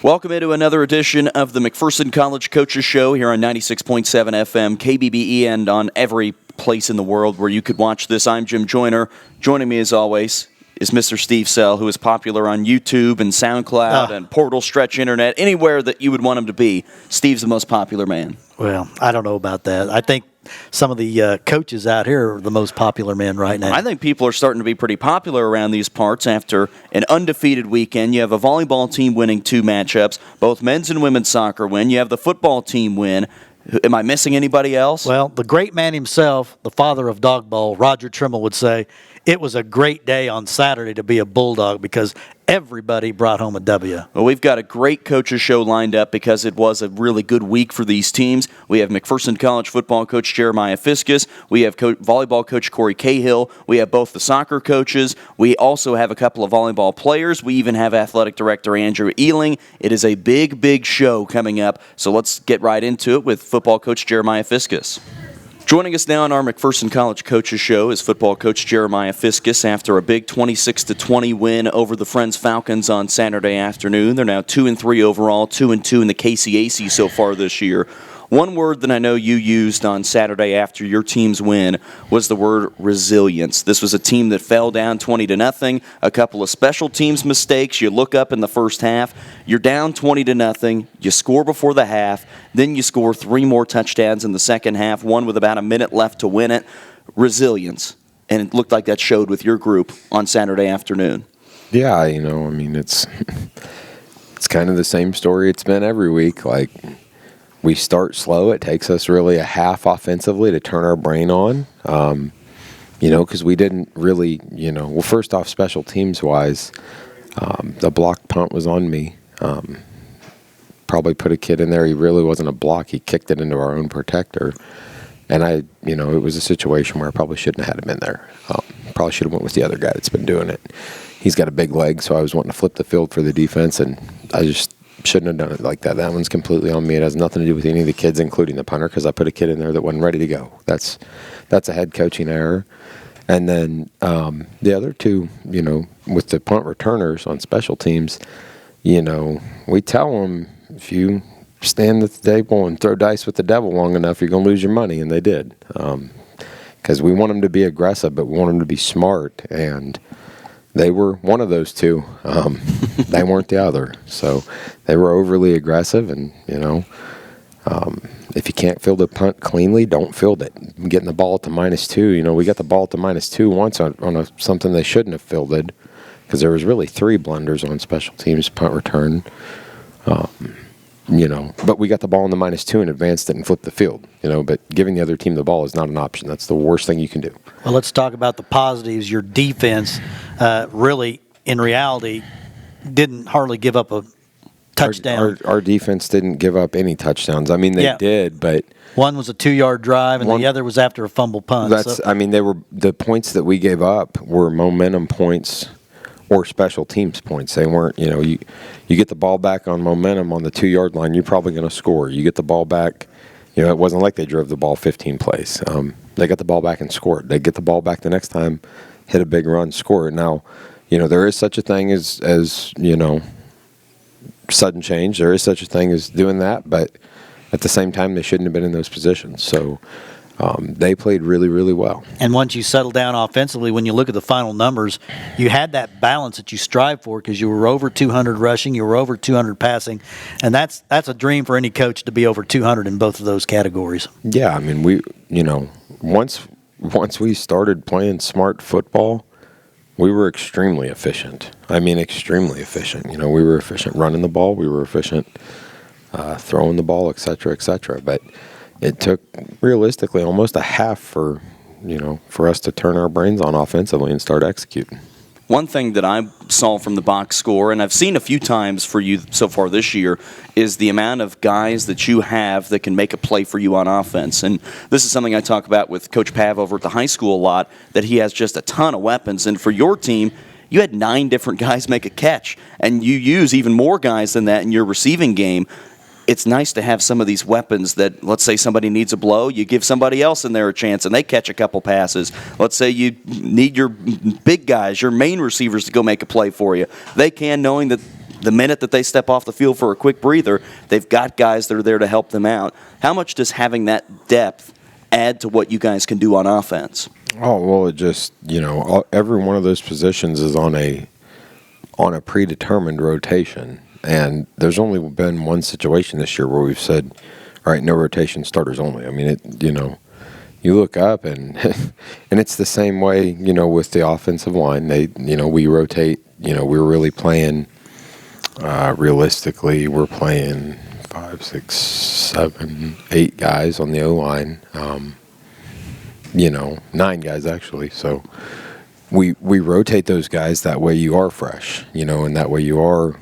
Welcome into another edition of the McPherson College Coaches Show here on 96.7 FM, KBBE, and on every place in the world where you could watch this. I'm Jim Joyner. Joining me, as always, is Mr. Steve Sell, who is popular on YouTube and SoundCloud and Portal Stretch Internet, anywhere that you would want him to be. Steve's the most popular man. Well, I don't know about that. I think some of the coaches out here are the most popular men right now. I think people are starting to be pretty popular around these parts after an undefeated weekend. You have a volleyball team winning 2 matchups. Both men's and women's soccer win. You have the football team win. Am I missing anybody else? Well, the great man himself, the father of dodgeball, Roger Trimble, would say, it was a great day on Saturday to be a Bulldog because everybody brought home a W. Well, we've got a great coaches show lined up because it was a really good week for these teams. We have McPherson College football coach Jeremiah Fiskus. We have volleyball coach Corey Cahill. We have both the soccer coaches. We also have a couple of volleyball players. We even have athletic director Andrew Ealing. It is a big, big show coming up, so let's get right into it with football coach Jeremiah Fiskus. Joining us now on our McPherson College Coaches Show is football coach Jeremiah Fiskus after a big 26-20 win over the Friends Falcons on Saturday afternoon. They're now 2-3 overall, 2-2 in the KCAC so far this year. One word that I know you used on Saturday after your team's win was the word resilience. This was a team that fell down 20-0, a couple of special teams mistakes. You look up in the first half, you're down 20-0, you score before the half, then you score 3 more touchdowns in the second half, one with about a minute left to win it. Resilience. And it looked like that showed with your group on Saturday afternoon. Yeah, it's kind of the same story it's been every week. Like, we start slow. It takes us really a half offensively to turn our brain on, because we didn't really, well, first off, special teams-wise, the block punt was on me. Probably put a kid in there. He really wasn't a block. He kicked it into our own protector. And it was a situation where I probably shouldn't have had him in there. Probably should have went with the other guy that's been doing it. He's got a big leg, so I was wanting to flip the field for the defense, and I just shouldn't have done it like that. That one's completely on me. It has nothing to do with any of the kids, including the punter, because I put a kid in there that wasn't ready to go. That's a head coaching error. And then the other two, with the punt returners on special teams, we tell them, if you stand at the table and throw dice with the devil long enough, you're going to lose your money, and they did. Because we want them to be aggressive, but we want them to be smart, and they were one of those two. They weren't the other. So they were overly aggressive, and, if you can't field a punt cleanly, don't field it. Getting the ball at the -2, we got the ball at the -2 once on something they shouldn't have fielded, because there was really 3 blunders on special teams punt return. But we got the ball in the -2 and advanced it and flipped the field, but giving the other team the ball is not an option. That's the worst thing you can do. Well, let's talk about the positives. Your defense really, in reality, didn't hardly give up a touchdown. Our defense didn't give up any touchdowns. They did, but one was a 2-yard drive, and the other was after a fumble punt. They were the points that we gave up were momentum points or special teams points. They weren't, you get the ball back on momentum on the 2-yard line, you're probably going to score. You get the ball back, it wasn't like they drove the ball 15 plays. They got the ball back and scored. They get the ball back the next time, hit a big run, score it. Now, there is such a thing as sudden change. There is such a thing as doing that, but at the same time, they shouldn't have been in those positions. So they played really, really well. And once you settle down offensively, when you look at the final numbers, you had that balance that you strive for, because you were over 200 rushing, you were over 200 passing, and that's a dream for any coach to be over 200 in both of those categories. Yeah, we, once we started playing smart football, we were extremely efficient. Extremely efficient. We were efficient running the ball, we were efficient throwing the ball, et cetera, but it took realistically almost a half for us to turn our brains on offensively and start executing. One thing that I saw from the box score, and I've seen a few times for you so far this year, is the amount of guys that you have that can make a play for you on offense. And this is something I talk about with Coach Pav over at the high school a lot, that he has just a ton of weapons. And for your team, you had 9 different guys make a catch, and you use even more guys than that in your receiving game. It's nice to have some of these weapons that, let's say somebody needs a blow, you give somebody else in there a chance and they catch a couple passes. Let's say you need your big guys, your main receivers to go make a play for you. They can, knowing that the minute that they step off the field for a quick breather, they've got guys that are there to help them out. How much does having that depth add to what you guys can do on offense? Oh, well, it just, every one of those positions is on a predetermined rotation. And there's only been one situation this year where we've said, all right, no rotation, starters only. I mean, you look up and and it's the same way, with the offensive line. We rotate, we're really playing, realistically, we're playing 5, 6, 7, 8 guys on the O-line. 9 guys actually. So we rotate those guys. That way you are fresh, and that way you are,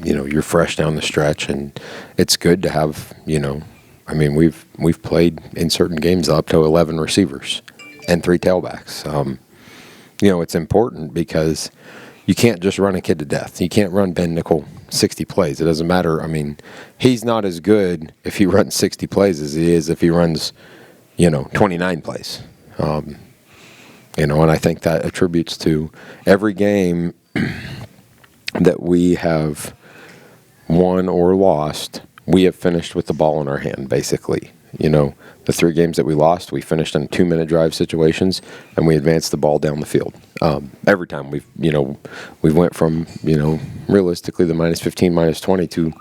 you're fresh down the stretch, and it's good to have, we've played in certain games up to 11 receivers and 3 tailbacks. It's important because you can't just run a kid to death. You can't run Ben Nickel 60 plays. It doesn't matter. I mean, he's not as good if he runs 60 plays as he is if he runs 29 plays. And I think that attributes to every game that we have won or lost, we have finished with the ball in our hand, basically. The 3 games that we lost, we finished in 2-minute drive situations, and we advanced the ball down the field. Every time we went from, realistically the -15, -20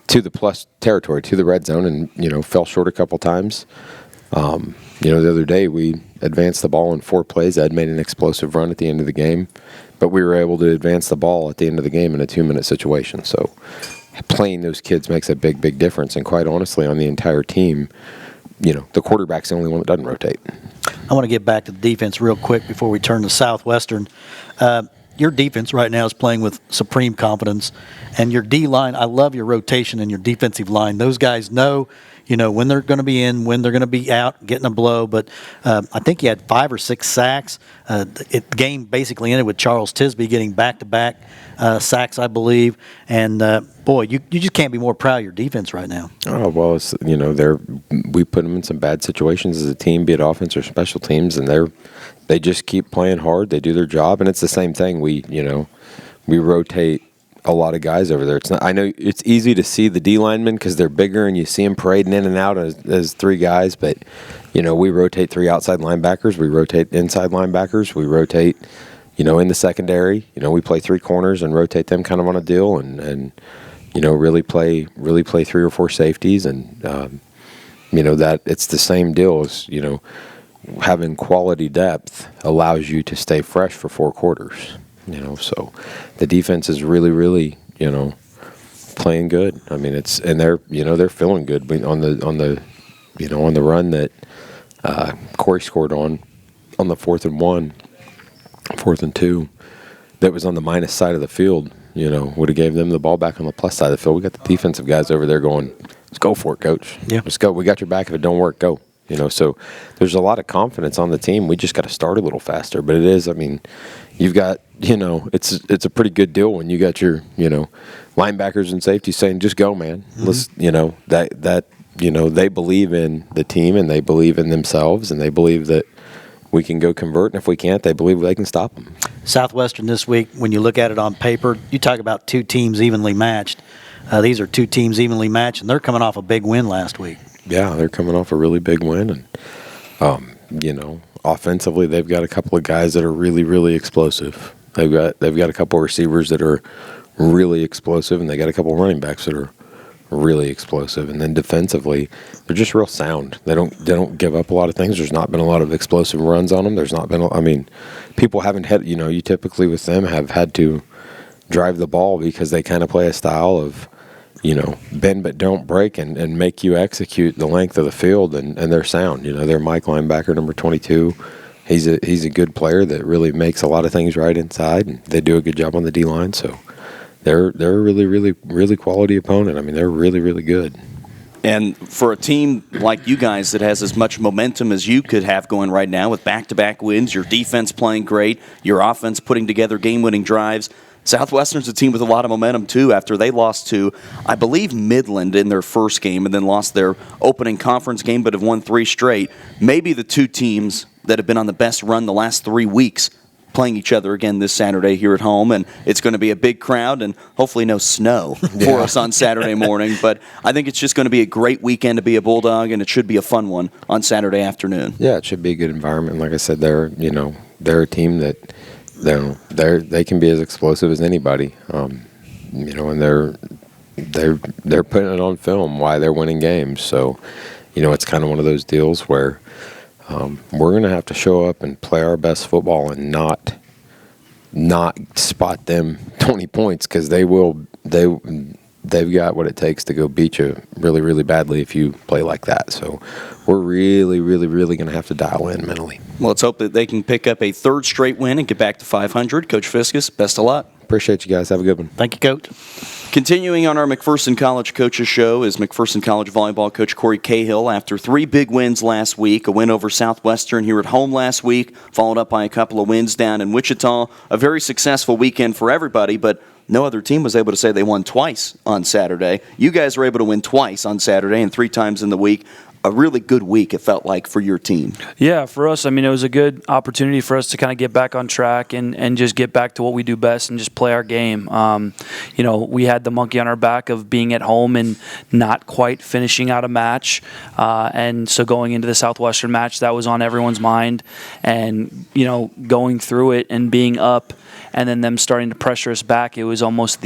to the plus territory, to the red zone, and, fell short a couple times. The other day we advanced the ball in 4 plays. Ed made an explosive run at the end of the game, but we were able to advance the ball at the end of the game in a 2-minute situation. So playing those kids makes a big, big difference. And quite honestly, on the entire team, the quarterback's the only one that doesn't rotate. I want to get back to the defense real quick before we turn to Southwestern. Your defense right now is playing with supreme confidence, and your D-line, I love your rotation and your defensive line. Those guys know, when they're going to be in, when they're going to be out, getting a blow. But I think you had 5 or 6 sacks. The game basically ended with Charles Tisby getting back-to-back sacks, I believe. And, boy, you just can't be more proud of your defense right now. Oh, well, it's, we put them in some bad situations as a team, be it offense or special teams, and they just keep playing hard. They do their job, and it's the same thing. We rotate a lot of guys over there. I know it's easy to see the D linemen because they're bigger and you see them parading in and out as 3 guys, but we rotate 3 outside linebackers, we rotate inside linebackers, we rotate in the secondary. We play 3 corners and rotate them kind of on a deal, and really play 3 or 4 safeties, and that it's the same deal as having quality depth allows you to stay fresh for 4 quarters. So the defense is really, really, playing good. I mean, they're feeling good on the run that Corey scored on the 4th and 1, 4th and 2. That was on the minus side of the field. Would have gave them the ball back on the plus side of the field. We got the defensive guys over there going, "Let's go for it, coach. Yeah, let's go. We got your back. If it don't work, go." So there's a lot of confidence on the team. We just got to start a little faster. But it is, you've got, it's a pretty good deal when you got your, linebackers and safeties saying, "Just go, man." Mm-hmm. Let's, they believe in the team and they believe in themselves and they believe that we can go convert. And if we can't, they believe they can stop them. Southwestern this week, when you look at it on paper, you talk about 2 teams evenly matched. These are 2 teams evenly matched, and they're coming off a big win last week. Yeah, they're coming off a really big win, and offensively, they've got a couple of guys that are really, really explosive. They've got a couple of receivers that are really explosive, and they got a couple of running backs that are really explosive. And then defensively, they're just real sound. They don't give up a lot of things. There's not been a lot of explosive runs on them. There's not been. People haven't had. You typically with them have had to drive the ball because they kind of play a style of, bend but don't break and make you execute the length of the field, and they're sound. They're Mike linebacker, number 22. He's a good player that really makes a lot of things right inside, and they do a good job on the D-line. So they're a really, really, really quality opponent. They're really, really good. And for a team like you guys that has as much momentum as you could have going right now with back-to-back wins, your defense playing great, your offense putting together game-winning drives, Southwestern's a team with a lot of momentum, too, after they lost to, I believe, Midland in their first game and then lost their opening conference game but have won 3 straight. Maybe the 2 teams that have been on the best run the last 3 weeks playing each other again this Saturday here at home, and it's going to be a big crowd and hopefully no snow for us on Saturday morning. But I think it's just going to be a great weekend to be a Bulldog, and it should be a fun one on Saturday afternoon. Yeah, it should be a good environment. Like I said, they're a team that they can be as explosive as anybody. And they're putting it on film why they're winning games. So, it's kind of one of those deals where we're going to have to show up and play our best football and not spot them 20 points, because they've got what it takes to go beat you really, really badly if you play like that. So we're really, really, really going to have to dial in mentally. Well, let's hope that they can pick up a third straight win and get back to 500. Coach Fiskus, best of luck. Appreciate you guys. Have a good one. Thank you, Coach. Continuing on our McPherson College Coaches Show is McPherson College volleyball coach Corey Cahill. After 3 big wins last week, a win over Southwestern here at home last week, followed up by a couple of wins down in Wichita. A very successful weekend for everybody, but no other team was able to say they won twice on Saturday. You guys were able to win twice on Saturday and 3 times in the week. A really good week, it felt like, for your team. Yeah, for us, it was a good opportunity for us to kind of get back on track and just get back to what we do best and just play our game. We had the monkey on our back of being at home and not quite finishing out a match. And so going into the Southwestern match, that was on everyone's mind. And, going through it and being up and then them starting to pressure us back, it was almost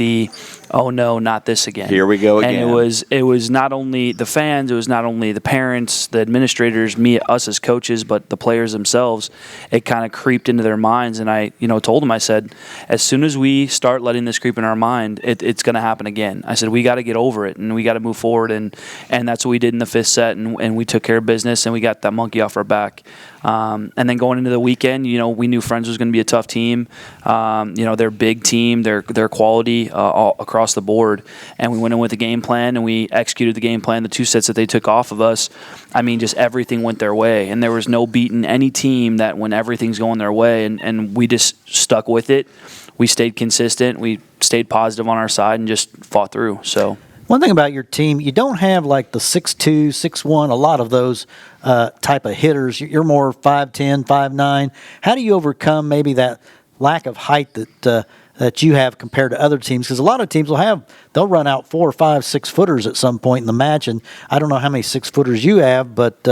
oh no, not this again. Here we go again. And it was not only the fans, it was not only the parents, the administrators, us as coaches, but the players themselves. It kind of creeped into their minds, and I told them, I said, as soon as we start letting this creep in our mind, it's going to happen again. I said, we got to get over it, and we got to move forward, and that's what we did in the 5th set, and we took care of business, and we got that monkey off our back. And then going into the weekend, we knew Friends was going to be a tough team. They're a big team. They're quality all across the board. And we went in with a game plan, and we executed the game plan. The 2 sets that they took off of us, just everything went their way. And there was no beating any team that when everything's going their way. And we just stuck with it. We stayed consistent. We stayed positive on our side and just fought through. So. One thing about your team, you don't have like the 6'2", 6'1", a lot of those type of hitters. You're more 5'10", 5'9". How do you overcome maybe that lack of height that you have compared to other teams? Because a lot of teams they'll run out 4, 5, 6 footers at some point in the match, and I don't know how many 6 footers you have, but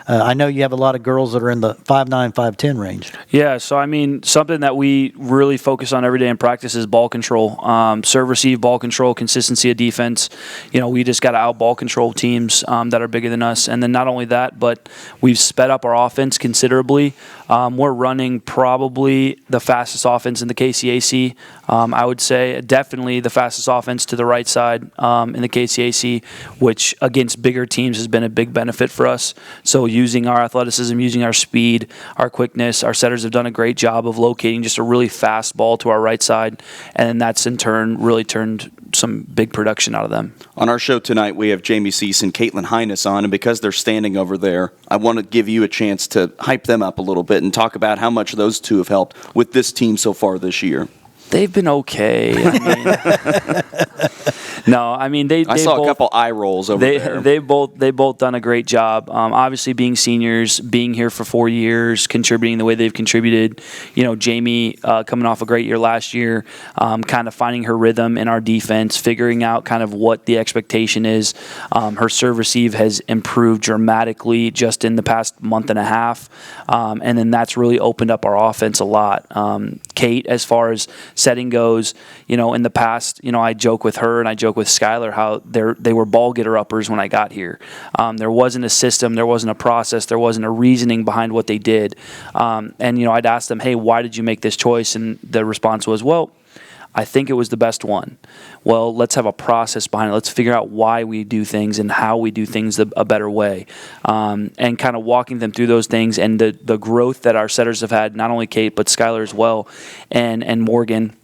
I know you have a lot of girls that are in the 5'9", 5'10" range. Yeah, so something that we really focus on every day in practice is ball control, serve, receive, ball control, consistency of defense. We just got to out ball control teams that are bigger than us, and then not only that, but we've sped up our offense considerably. We're running probably the fastest offense in the KCAC. I would say definitely the fastest offense to the right side in the KCAC, which against bigger teams has been a big benefit for us. So using our athleticism, using our speed, our quickness, our setters have done a great job of locating just a really fast ball to our right side, and that's in turn really turned some big production out of them. On our show tonight, we have Jamie Cease and Caitlin Hines on, and because they're standing over there, I want to give you a chance to hype them up a little bit and talk about how much those two have helped with this team so far this year. They've been okay. I saw a couple eye rolls over there. They both done a great job. Obviously, being seniors, being here for 4 years, contributing the way they've contributed. Jamie coming off a great year last year, kind of finding her rhythm in our defense, figuring out kind of what the expectation is. Her serve receive has improved dramatically just in the past month and a half, and then that's really opened up our offense a lot. Kate, as far as setting goes, in the past, I joke with her and I joke with Skylar how they were ball getter uppers when I got here. There wasn't a system, there wasn't a process, there wasn't a reasoning behind what they did. I'd ask them, hey, why did you make this choice? And the response was, well, I think it was the best one. Well, let's have a process behind it. Let's figure out why we do things and how we do things a better way. And kind of walking them through those things and the growth that our setters have had, not only Kate, but Skylar as well, and Morgan,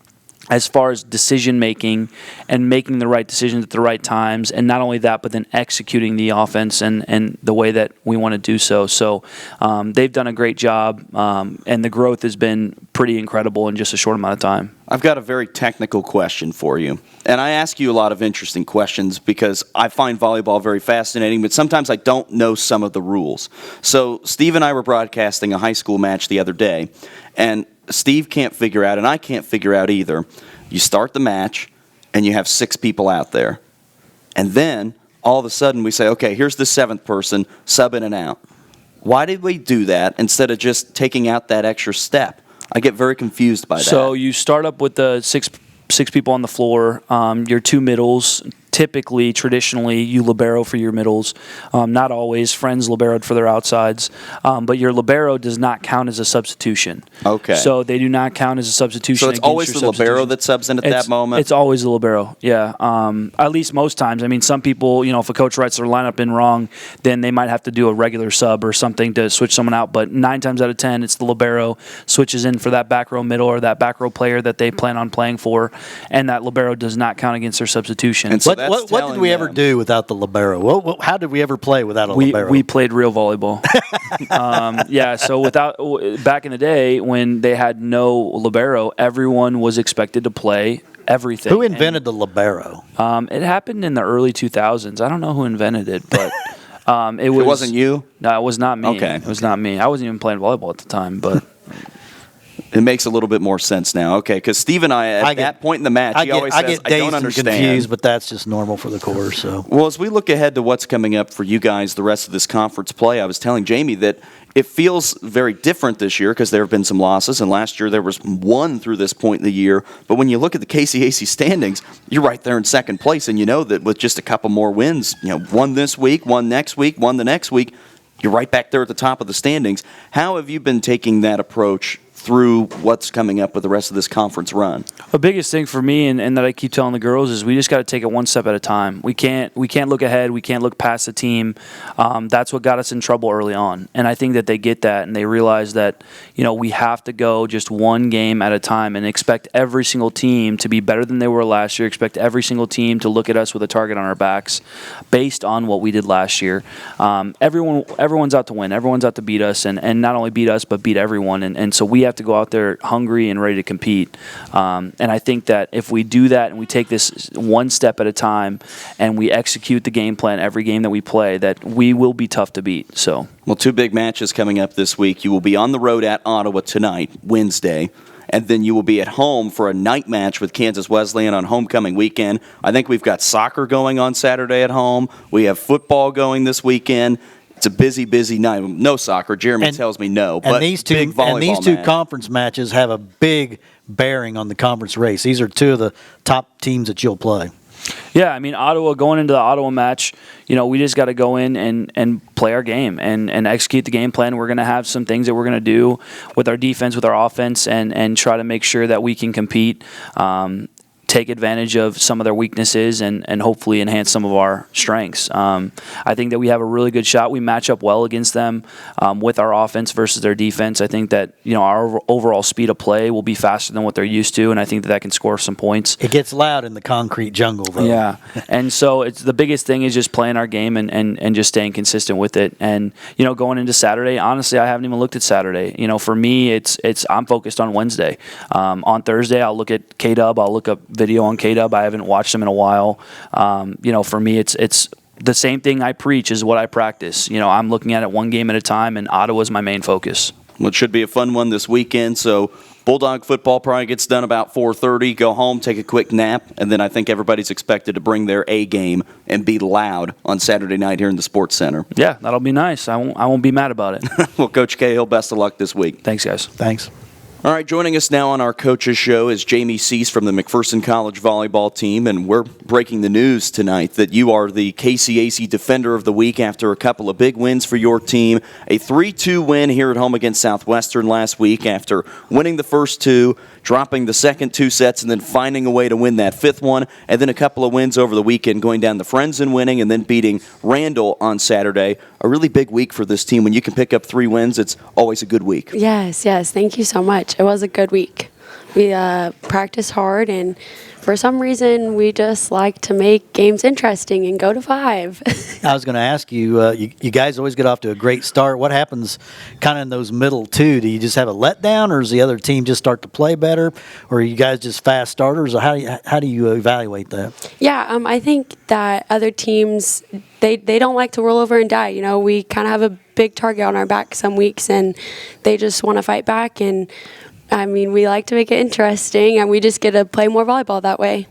as far as decision making and making the right decisions at the right times, and not only that, but then executing the offense and the way that we want to do so. So they've done a great job, and the growth has been pretty incredible in just a short amount of time. I've got a very technical question for you. And I ask you a lot of interesting questions because I find volleyball very fascinating, but sometimes I don't know some of the rules. So Steve and I were broadcasting a high school match the other day, and Steve can't figure out, and I can't figure out either. You start the match, and you have 6 people out there. And then, all of a sudden, we say, okay, here's the 7th person, sub in and out. Why did we do that instead of just taking out that extra step? I get very confused by that. So you start up with the six people on the floor, your 2 middles. Typically, traditionally, you libero for your middles. Not always. Friends liberoed for their outsides. But your libero does not count as a substitution. Okay. So they do not count as a substitution. So it's against always your the libero substitutions. that subs in at that moment? It's always the libero, yeah. At least most times. I mean, some people, if a coach writes their lineup in wrong, then they might have to do a regular sub or something to switch someone out. But 9 times out of 10, it's the libero switches in for that back row middle or that back row player that they plan on playing for, and that libero does not count against their substitution. And so What did we ever do without the libero? How did we ever play without a libero? We played real volleyball. So back in the day when they had no libero, everyone was expected to play everything. Who invented the libero? It happened in the early 2000s. I don't know who invented it, but it wasn't you? No, it was not me. Okay. It was not me. I wasn't even playing volleyball at the time, but It makes a little bit more sense now. Okay, because Steve and I, that point in the match, he always says, I get I dazed don't and understand. confused, but that's just normal for the course. So. Well, as we look ahead to what's coming up for you guys the rest of this conference play, I was telling Jamie that it feels very different this year because there have been some losses, and last year there was 1 through this point in the year. But when you look at the KCAC standings, you're right there in second place, and you know that with just a couple more wins, 1 this week, 1 next week, 1 the next week, you're right back there at the top of the standings. How have you been taking that approach through what's coming up with the rest of this conference run? The biggest thing for me, and that I keep telling the girls, is we just got to take it one step at a time. We can't look ahead. We can't look past the team. That's what got us in trouble early on, and I think that they get that and they realize that we have to go just one game at a time and expect every single team to be better than they were last year. Expect every single team to look at us with a target on our backs, based on what we did last year. Everyone's out to win. Everyone's out to beat us, and not only beat us but beat everyone. And so we have to go out there hungry and ready to compete. And I think that if we do that and we take this one step at a time and we execute the game plan every game that we play, that we will be tough to beat. So, well, 2 big matches coming up this week. You will be on the road at Ottawa tonight, Wednesday, and then you will be at home for a night match with Kansas Wesleyan on homecoming weekend. I think we've got soccer going on Saturday at home. We have football going this weekend. It's a busy, busy night. No soccer. Jeremy tells me no. But these big volleyball conference matches have a big bearing on the conference race. These are 2 of the top teams that you'll play. yeah, I mean, Ottawa, going into the Ottawa match, we just got to go in and play our game and execute the game plan. We're going to have some things that we're going to do with our defense, with our offense, and try to make sure that we can compete. Take advantage of some of their weaknesses and hopefully enhance some of our strengths. I think that we have a really good shot. We match up well against them with our offense versus their defense. I think that our overall speed of play will be faster than what they're used to, and I think that can score some points. It gets loud in the concrete jungle, though. Yeah, and so it's the biggest thing is just playing our game and just staying consistent with it. And going into Saturday, honestly, I haven't even looked at Saturday. For me, it's I'm focused on Wednesday. On Thursday, I'll look at K-Dub. I'll look up video on K-Dub. I haven't watched them in a while. For me, it's the same thing I preach is what I practice. I'm looking at it one game at a time, and Ottawa's my main focus. Well, it should be a fun one this weekend. So Bulldog football probably gets done about 4:30. Go home, take a quick nap, and then I think everybody's expected to bring their A game and be loud on Saturday night here in the Sports Center. Yeah, that'll be nice. I won't be mad about it. Well, Coach Cahill, best of luck this week. Thanks, guys. Thanks. All right, joining us now on our Coaches Show is Jamie Cease from the McPherson College volleyball team, and we're breaking the news tonight that you are the KCAC Defender of the Week after a couple of big wins for your team. A 3-2 win here at home against Southwestern last week after winning the first 2, dropping the second 2 sets, and then finding a way to win that 5th one, and then a couple of wins over the weekend, going down to Friends and winning, and then beating Randall on Saturday. A really big week for this team. When you can pick up 3 wins, it's always a good week. Yes, thank you so much. It was a good week. We practice hard, and for some reason, we just like to make games interesting and go to 5. I was going to ask you, you guys always get off to a great start. What happens kind of in those middle two? Do you just have a letdown, or does the other team just start to play better? Or are you guys just fast starters? Or how do you evaluate that? Yeah, I think that other teams, they don't like to roll over and die. You know, we kind of have a big target on our back some weeks, and they just want to fight back. And I mean, we like to make it interesting, and we just get to play more volleyball that way.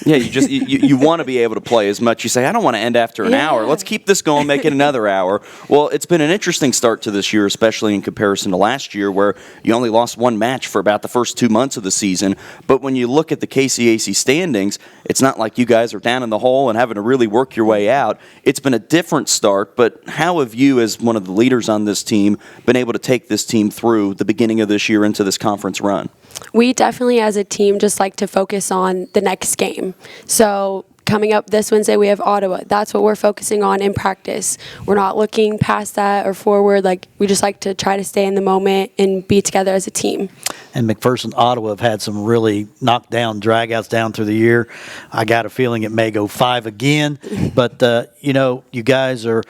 Yeah, you want to be able to play as much. You say, I don't want to end after an hour. Let's keep this going, make it another hour. Well, it's been an interesting start to this year, especially in comparison to last year, where you only lost one match for about the first 2 months of the season. But when you look at the KCAC standings, it's not like you guys are down in the hole and having to really work your way out. It's been a different start, but how have you, as one of the leaders on this team, been able to take this team through the beginning of this year into this conference run? We definitely, as a team, just like to focus on the next game. So coming up this Wednesday, we have Ottawa. That's what we're focusing on in practice. We're not looking past that or forward. Like, we just like to try to stay in the moment and be together as a team. And McPherson, Ottawa have had some really knockdown dragouts down through the year. I got a feeling it may go 5 again. But, you guys are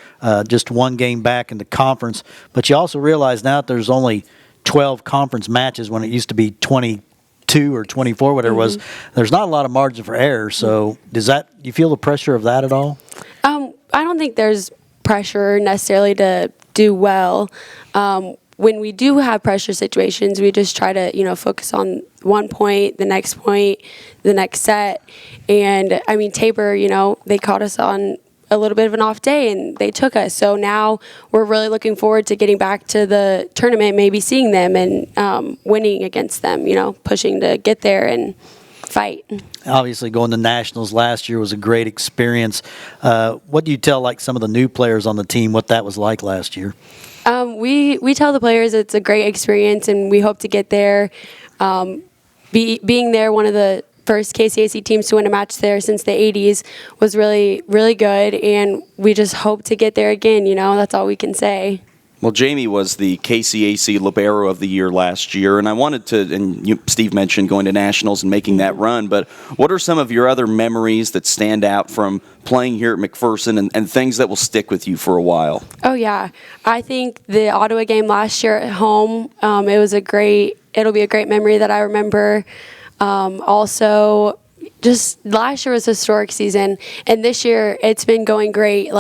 just one game back in the conference. But you also realize now that there's only 12 conference matches when it used to be 22 or 24, whatever it was. There's not a lot of margin for error. So do you feel the pressure of that at all? I don't think there's pressure necessarily to do well. When we do have pressure situations, we just try to, focus on one point, the next set. And, I mean, Tabor, they caught us on a little bit of an off day, and they took us. So now we're really looking forward to getting back to the tournament, maybe seeing them and winning against them, pushing to get there and fight. Obviously, going to nationals last year was a great experience. What do you tell, some of the new players on the team, what that was like last year? We tell the players it's a great experience, and we hope to get there. Being there, one of the first KCAC teams to win a match there since the 80s was really, really good, and we just hope to get there again. That's all we can say. Well, Jamie was the KCAC Libero of the Year last year, and I wanted to, and Steve mentioned going to nationals and making that run, but what are some of your other memories that stand out from playing here at McPherson and things that will stick with you for a while? Oh, yeah. I think the Ottawa game last year at home, it'll be a great memory that I remember. Also, just last year was a historic season, and this year it's been going great.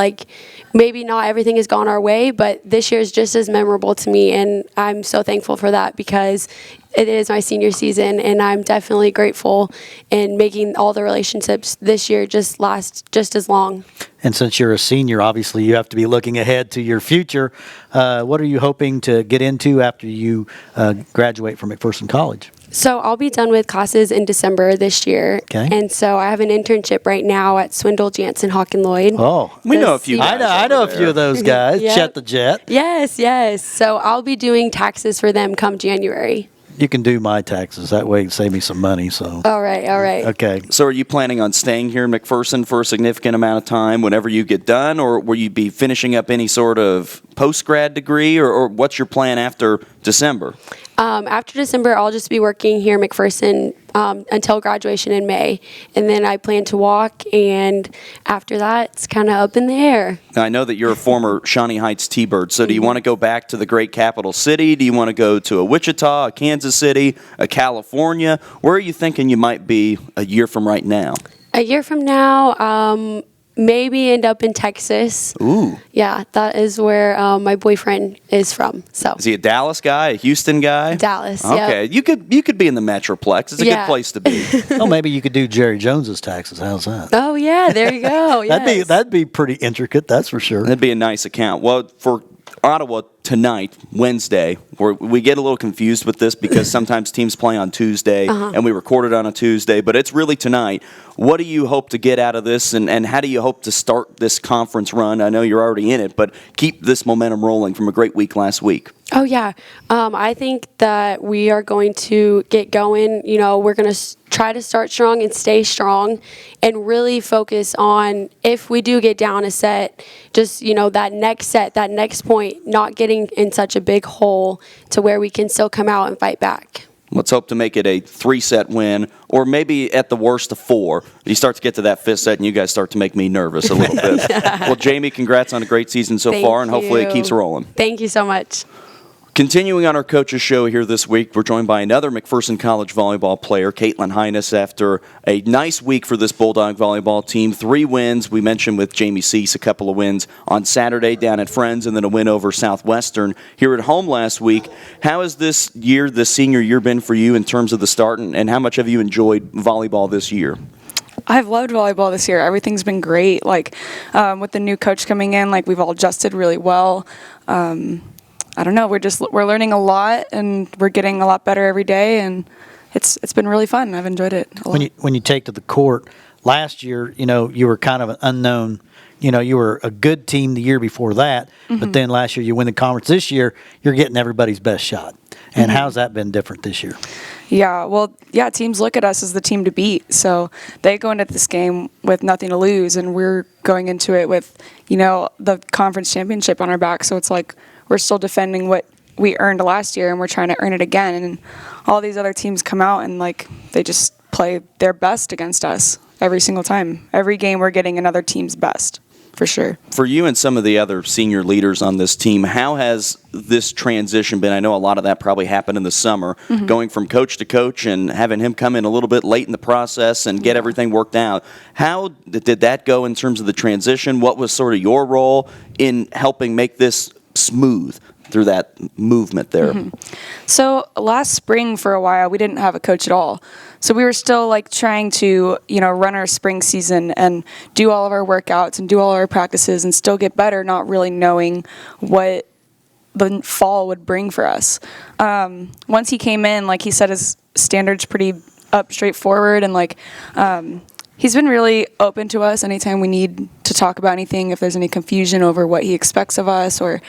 Maybe not everything has gone our way, but this year is just as memorable to me, and I'm so thankful for that because it is my senior season, and I'm definitely grateful in making all the relationships this year just last just as long. And since you're a senior, obviously you have to be looking ahead to your future. What are you hoping to get into after you graduate from McPherson College? So I'll be done with classes in December this year. Okay. And so I have an internship right now at Swindle, Jansen, Hawk and Lloyd. Oh, we know a few guys. I know a few of those guys. Yep. Chet the Jet. Yes. So I'll be doing taxes for them come January. You can do my taxes. That way it save me some money. So. All right. Okay. So are you planning on staying here in McPherson for a significant amount of time whenever you get done, or will you be finishing up any sort of post-grad degree, or what's your plan after December? After December, I'll just be working here at McPherson until graduation in May. And then I plan to walk, and after that, it's kind of up in the air. Now, I know that you're a former Shawnee Heights T-Bird, so do you want to go back to the great capital city? Do you want to go to a Wichita, a Kansas City, a California? Where are you thinking you might be a year from right now? A year from now, maybe end up in Texas. Ooh. Yeah, that is where my boyfriend is from. So Is he a Dallas guy, a Houston guy? Dallas. Okay, Yep. you could be in the Metroplex. It's a good place to be. Oh, maybe you could do Jerry Jones's taxes. How's that? Oh yeah, there you go. Yes. That'd be pretty intricate. That's for sure. That'd be a nice account. Well, for Ottawa tonight, Wednesday, we get a little confused with this because sometimes teams play on Tuesday and we record it on a Tuesday, but it's really tonight. What do you hope to get out of this, and how do you hope to start this conference run? I know you're already in it, but keep this momentum rolling from a great week last week. Oh yeah, I think that we are going to get going. We're going to try to start strong and stay strong, and really focus on if we do get down a set, just that next set, that next point, not getting in such a big hole to where we can still come out and fight back. Let's hope to make it a 3-set win, or maybe at the worst a 4. You start to get to that 5th set, and you guys start to make me nervous a little bit. Well, Jamie, congrats on a great season so Thank far, and hopefully it you. keeps rolling. Thank you so much. Continuing on our coaches show here this week, we're joined by another McPherson College volleyball player, Caitlin Hines, after a nice week for this Bulldog volleyball team. 3 wins. We mentioned with Jamie Cease a couple of wins on Saturday down at Friends, and then a win over Southwestern here at home last week. How has this year, this senior year, been for you in terms of the start, and how much have you enjoyed volleyball this year? I've loved volleyball this year. Everything's been great. Like with the new coach coming in, like we've all adjusted really well. I don't know. We're learning a lot, and we're getting a lot better every day, and it's been really fun. I've enjoyed it a lot. When you take to the court last year, you were kind of an unknown. You were a good team the year before that, but then last year you win the conference. This year you're getting everybody's best shot. And how's that been different this year? Yeah, teams look at us as the team to beat. So they go into this game with nothing to lose, and we're going into it with, the conference championship on our back. So it's like we're still defending what we earned last year, and we're trying to earn it again. And all these other teams come out and they just play their best against us every single time. Every game we're getting another team's best. For sure. For you and some of the other senior leaders on this team, how has this transition been? I know a lot of that probably happened in the summer, going from coach to coach and having him come in a little bit late in the process and get everything worked out. How did that go in terms of the transition? What was sort of your role in helping make this smooth through that movement there? So last spring for a while, we didn't have a coach at all. So we were still trying to, run our spring season and do all of our workouts and do all our practices and still get better, not really knowing what the fall would bring for us. Once he came in, he said his standards pretty straightforward, and he's been really open to us anytime we need to talk about anything, if there's any confusion over what he expects of us or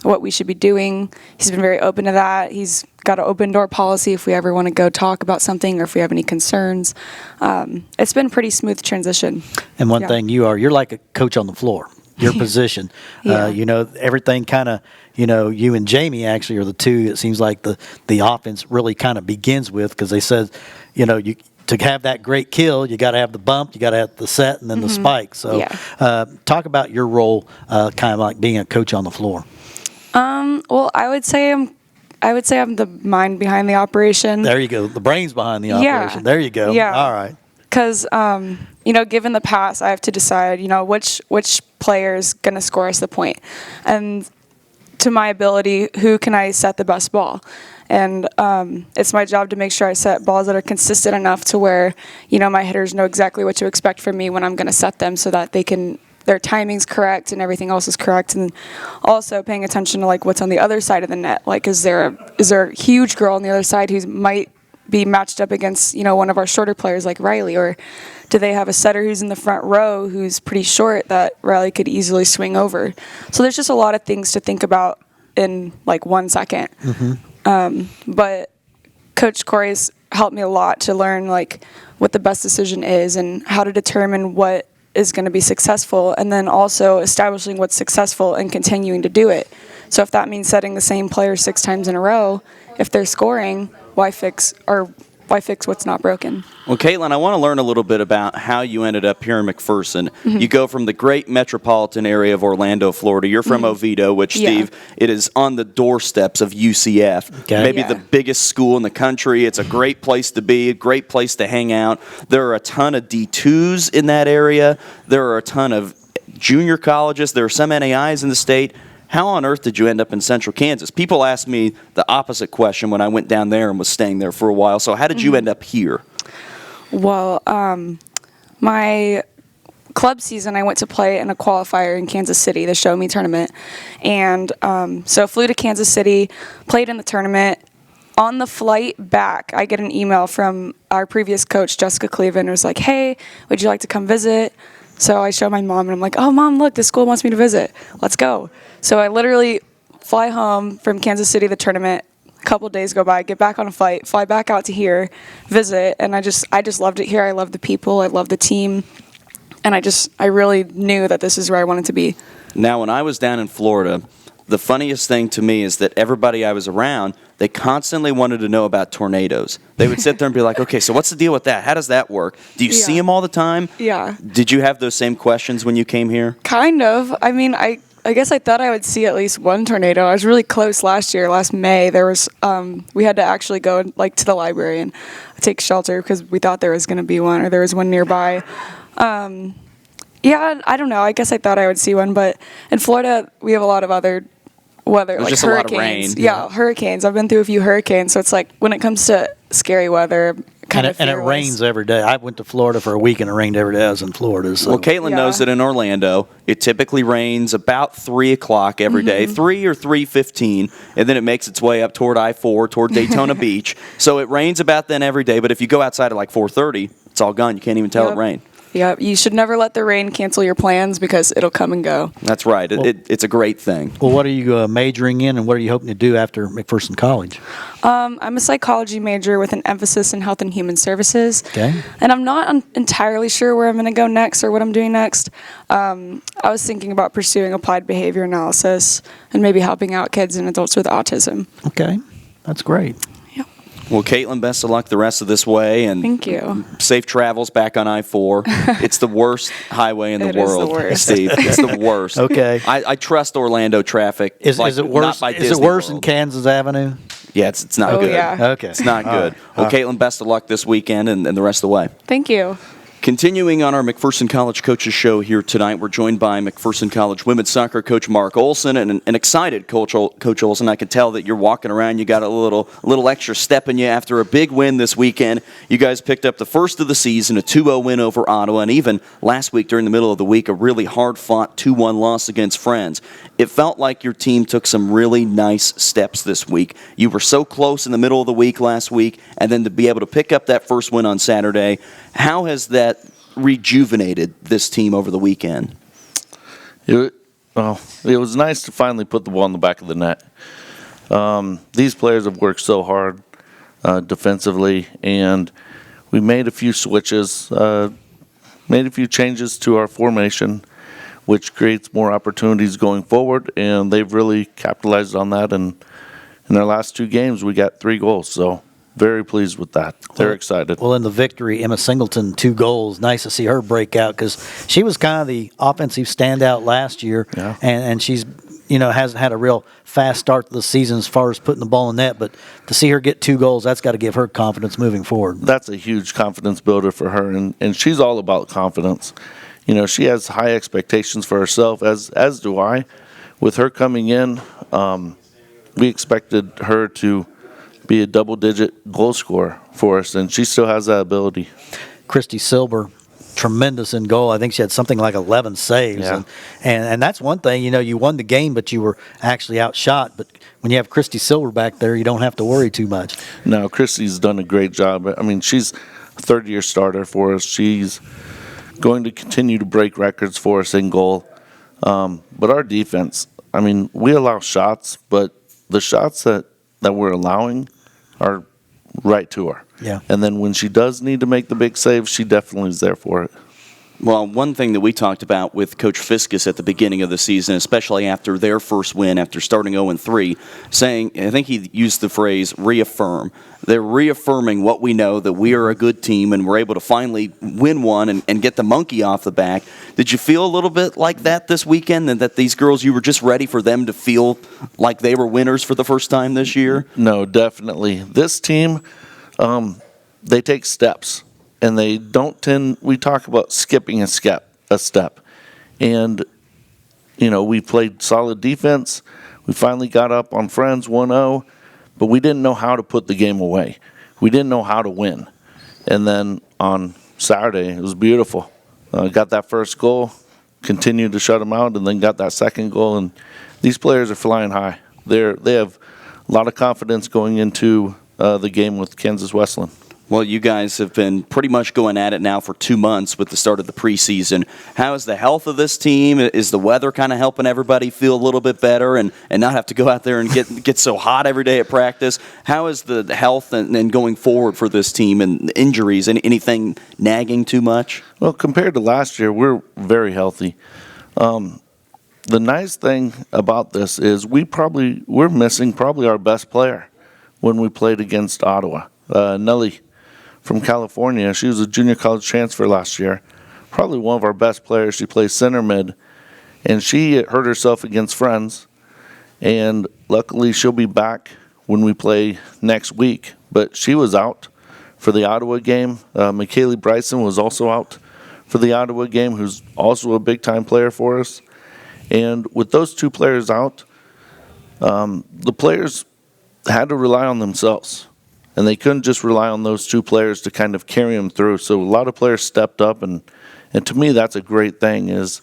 what we should be doing. He's been very open to that. He's got an open door policy if we ever want to go talk about something or if we have any concerns. It's been a pretty smooth transition. And one thing you're like a coach on the floor. Your position, everything kind of, you and Jamie actually are the two. It seems like the offense really kind of begins with, because they said, to have that great kill, you got to have the bump, you got to have the set, and then the spike. So, talk about your role, kind of like being a coach on the floor. Well, I would say I'm the mind behind the operation. There you go, the brains behind the operation. There you go. Yeah. All right. Because given the pass, I have to decide, which player is going to score us the point, and to my ability, who can I set the best ball. And it's my job to make sure I set balls that are consistent enough to where, my hitters know exactly what to expect from me when I'm going to set them, so that their timing's correct and everything else is correct. And also paying attention to what's on the other side of the net. Is there a huge girl on the other side who might be matched up against, one of our shorter players like Riley, or do they have a setter who's in the front row who's pretty short that Riley could easily swing over? So there's just a lot of things to think about in 1 second. But Coach Corey's helped me a lot to learn what the best decision is and how to determine what is going to be successful, and then also establishing what's successful and continuing to do it. So if that means setting the same player 6 times in a row, if they're scoring, why fix what's not broken? Well, Caitlin, I want to learn a little bit about how you ended up here in McPherson. You go from the great metropolitan area of Orlando, Florida. You're from Oviedo, which, Steve, it is on the doorsteps of UCF, maybe the biggest school in the country. It's a great place to be, a great place to hang out. There are a ton of D2s in that area. There are a ton of junior colleges. There are some NAIs in the state. How on earth did you end up in Central Kansas? People asked me the opposite question when I went down there and was staying there for a while. So how did you end up here? Well, my club season, I went to play in a qualifier in Kansas City, the Show Me tournament. And so I flew to Kansas City, played in the tournament. On the flight back, I get an email from our previous coach, Jessica Cleveland, who was like, hey, would you like to come visit? So I show my mom, and I'm like, oh, Mom, look, this school wants me to visit. Let's go. So I literally fly home from Kansas City, the tournament. A couple of days go by, get back on a flight, fly back out to here, visit, and I just loved it here. I love the people. I love the team. And I really knew that this is where I wanted to be. Now, when I was down in Florida, the funniest thing to me is that everybody I was around they constantly wanted to know about tornadoes. They would sit there and be like, okay, so what's the deal with that? How does that work? Do you see them all the time? Yeah. Did you have those same questions when you came here? Kind of. I mean, I guess I thought I would see at least one tornado. I was really close last May. There was we had to actually go like to the library and take shelter because we thought there was going to be one or there was one nearby. Yeah, I don't know. I guess I thought I would see one, but in Florida we have a lot of other weather, There's like just a lot of hurricanes. rain. Yeah, hurricanes. I've been through a few hurricanes, so it's like when it comes to scary weather, kind of And it rains every day. I went to Florida for a week and it rained every day I was in Florida. So. Well, Caitlin knows that in Orlando, it typically rains about 3 o'clock every day, 3 or 3:15, and then it makes its way up toward I-4, toward Daytona Beach. So it rains about then every day, but if you go outside at like 4:30, it's all gone. You can't even tell it rained. Yeah, you should never let the rain cancel your plans because it'll come and go. That's right. It's a great thing. Well, what are you majoring in and what are you hoping to do after McPherson College? I'm a psychology major with an emphasis in health and human services. Okay. And I'm not entirely sure where I'm going to go next or what I'm doing next. I was thinking about pursuing applied behavior analysis and maybe helping out kids and adults with autism. Okay. That's great. Well, Caitlin, best of luck the rest of this way. And Thank you. Safe travels back on I-4. It's the worst highway in the It is the world, worst. Steve. It's the worst. Okay. I trust Orlando traffic. Is it worse? Not by Is it Disney worse than World. Kansas Avenue? Yeah, it's not Oh, good. yeah. Okay. It's not All good. right. Well, Caitlin, best of luck this weekend and the rest of the way. Thank you. Continuing on our McPherson College Coaches Show here tonight, we're joined by McPherson College women's soccer coach Mark Olson, and an excited Coach Olson. I can tell that you're walking around. You got a little extra step in you after a big win this weekend. You guys picked up the first of the season, a 2-0 win over Ottawa, and even last week during the middle of the week, a really hard-fought 2-1 loss against Friends. It felt like your team took some really nice steps this week. You were so close in the middle of the week last week, and then to be able to pick up that first win on Saturday, how has that rejuvenated this team over the weekend? It was nice to finally put the ball in the back of the net. These players have worked so hard defensively, and we made a few switches, made a few changes to our formation, which creates more opportunities going forward, and they've really capitalized on that. And in our last 2 games, we got 3 goals, so very pleased with that. They're excited. Well, in the victory, Emma Singleton, 2 goals. Nice to see her break out because she was kind of the offensive standout last year, Yeah. and she's hasn't had a real fast start to the season as far as putting the ball in net. But to see her get 2 goals, that's got to give her confidence moving forward. That's a huge confidence builder for her, and she's all about confidence. She has high expectations for herself, as do I. With her coming in, we expected her to be a double-digit goal scorer for us, and she still has that ability. Christy Silber, tremendous in goal. I think she had something like 11 saves. Yeah. And that's one thing, you won the game, but you were actually outshot. But when you have Christy Silber back there, you don't have to worry too much. No, Christy's done a great job. I mean, she's a third-year starter for us. She's going to continue to break records for us in goal. But our defense, I mean, we allow shots, but the shots that we're allowing are right to her. Yeah. And then when she does need to make the big save, she definitely is there for it. Well, one thing that we talked about with Coach Fiskus at the beginning of the season, especially after their first win, after starting 0-3, saying, I think he used the phrase reaffirm. They're reaffirming what we know, that we are a good team and we're able to finally win one and get the monkey off the back. Did you feel a little bit like that this weekend, and that these girls, you were just ready for them to feel like they were winners for the first time this year? No, definitely. This team, they take steps. And they don't we talk about skipping a step. And, we played solid defense. We finally got up on Friends 1-0, but we didn't know how to put the game away. We didn't know how to win. And then on Saturday, it was beautiful. Got that first goal, continued to shut them out, and then got that second goal. And these players are flying high. They have a lot of confidence going into the game with Kansas Wesleyan. Well, you guys have been pretty much going at it now for 2 months with the start of the preseason. How is the health of this team? Is the weather kind of helping everybody feel a little bit better and not have to go out there and get so hot every day at practice? How is the health and going forward for this team, and injuries? Anything nagging too much? Well, compared to last year, we're very healthy. The nice thing about this is we're missing probably our best player. when we played against Ottawa. Nellie from California, she was a junior college transfer last year. Probably one of our best players. She plays center mid, and she hurt herself against Friends. And luckily, she'll be back when we play next week. But she was out for the Ottawa game. McKaylee Bryson was also out for the Ottawa game, who's also a big-time player for us. And with those two players out, the players had to rely on themselves. And they couldn't just rely on those two players to kind of carry them through. So a lot of players stepped up, and to me, that's a great thing. Is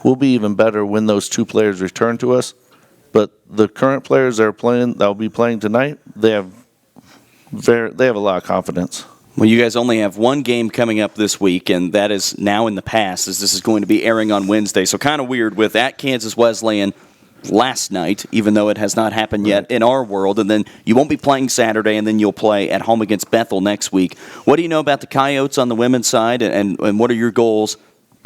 we'll be even better when those two players return to us. But the current players that will be playing tonight, they have a lot of confidence. Well, you guys only have one game coming up this week, and that is now in the past, as this is going to be airing on Wednesday. So kind of weird with at Kansas Wesleyan last night, even though it has not happened yet in our world. And then you won't be playing Saturday, and then you'll play at home against Bethel next week. What do you know about the Coyotes on the women's side, and what are your goals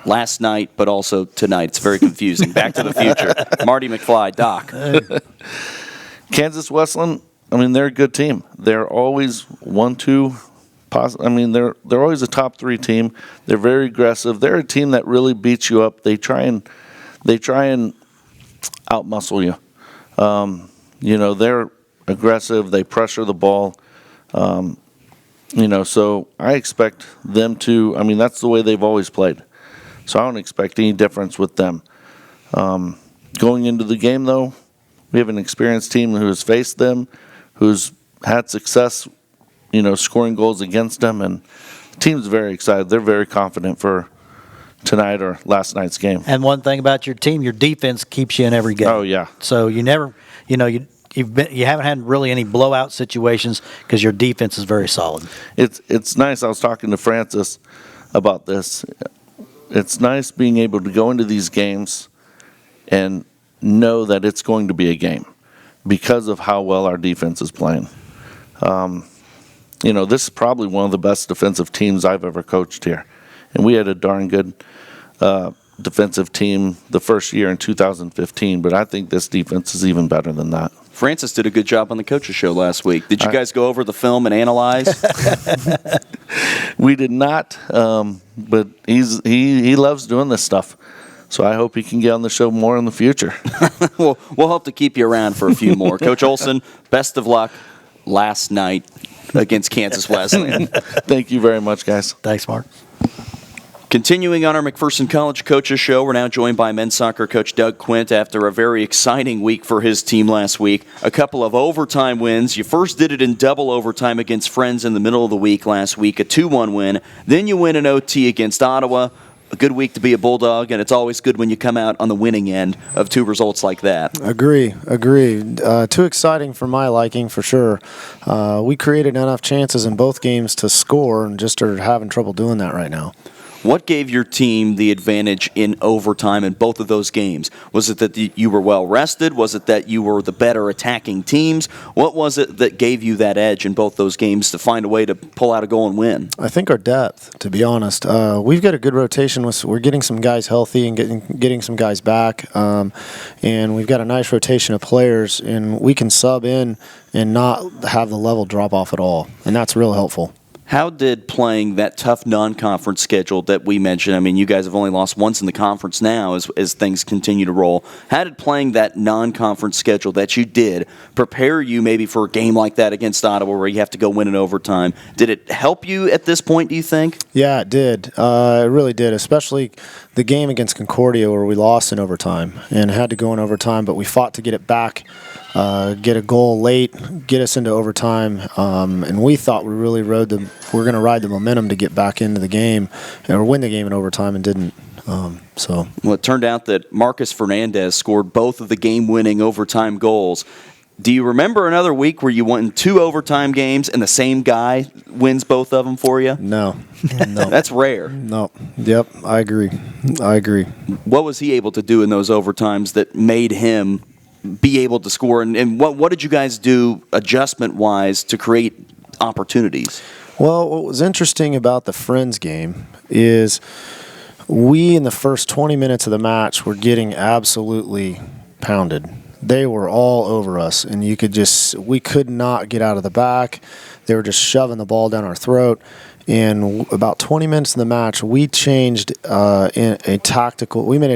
last night, but also tonight? It's very confusing. Back to the future. Marty McFly, Doc. Kansas Wesleyan, I mean, they're a good team. They're always 1-2. I mean, they're always a top 3 team. They're very aggressive. They're a team that really beats you up. They try and outmuscle you. They're aggressive. They pressure the ball. So I expect them to. I mean, that's the way they've always played. So I don't expect any difference with them. Going into the game, though, we have an experienced team who has faced them, who's had success, scoring goals against them, and the team's very excited. They're very confident for tonight or last night's game. And one thing about your team, your defense keeps you in every game. Oh, yeah. So you never, you haven't had really any blowout situations because your defense is very solid. It's nice. I was talking to Francis about this. It's nice being able to go into these games and know that it's going to be a game because of how well our defense is playing. This is probably one of the best defensive teams I've ever coached here. And we had a darn good defensive team the first year in 2015, but I think this defense is even better than that. Francis did a good job on the Coaches Show last week. Did you guys go over the film and analyze? We did not, but he loves doing this stuff. So I hope he can get on the show more in the future. We'll hope to keep you around for a few more. Coach Olson, best of luck last night against Kansas Wesleyan. Thank you very much, guys. Thanks, Mark. Continuing on our McPherson College Coaches Show, we're now joined by men's soccer coach Doug Quint after a very exciting week for his team last week. A couple of overtime wins. You first did it in double overtime against Friends in the middle of the week last week, a 2-1 win. Then you win an OT against Ottawa. A good week to be a Bulldog, and it's always good when you come out on the winning end of two results like that. Agree. Too exciting for my liking, for sure. We created enough chances in both games to score and just are having trouble doing that right now. What gave your team the advantage in overtime in both of those games? Was it that you were well rested? Was it that you were the better attacking teams? What was it that gave you that edge in both those games to find a way to pull out a goal and win? I think our depth, to be honest. We've got a good rotation. We're getting some guys healthy and getting some guys back. And we've got a nice rotation of players, and we can sub in and not have the level drop off at all. And that's real helpful. How did playing that tough non-conference schedule that we mentioned, I mean, you guys have only lost once in the conference now as things continue to roll. How did playing that non-conference schedule that you did prepare you maybe for a game like that against Ottawa where you have to go win in overtime? Did it help you at this point, do you think? Yeah, it did. It really did, especially the game against Concordia where we lost in overtime and had to go in overtime, but we fought to get it back. Get a goal late, get us into overtime, and we thought we really we're going to ride the momentum to get back into the game or win the game in overtime, and didn't. Well, it turned out that Marcus Fernandez scored both of the game-winning overtime goals. Do you remember another week where you won 2 overtime games and the same guy wins both of them for you? No. That's rare. No. Yep, I agree. What was he able to do in those overtimes that made him be able to score, and what did you guys do adjustment-wise to create opportunities? Well, what was interesting about the Friends game is we, in the first 20 minutes of the match, were getting absolutely pounded. they were all over us, and we could not get out of the back. They were just shoving the ball down our throat. And about 20 minutes in the match, we changed we made a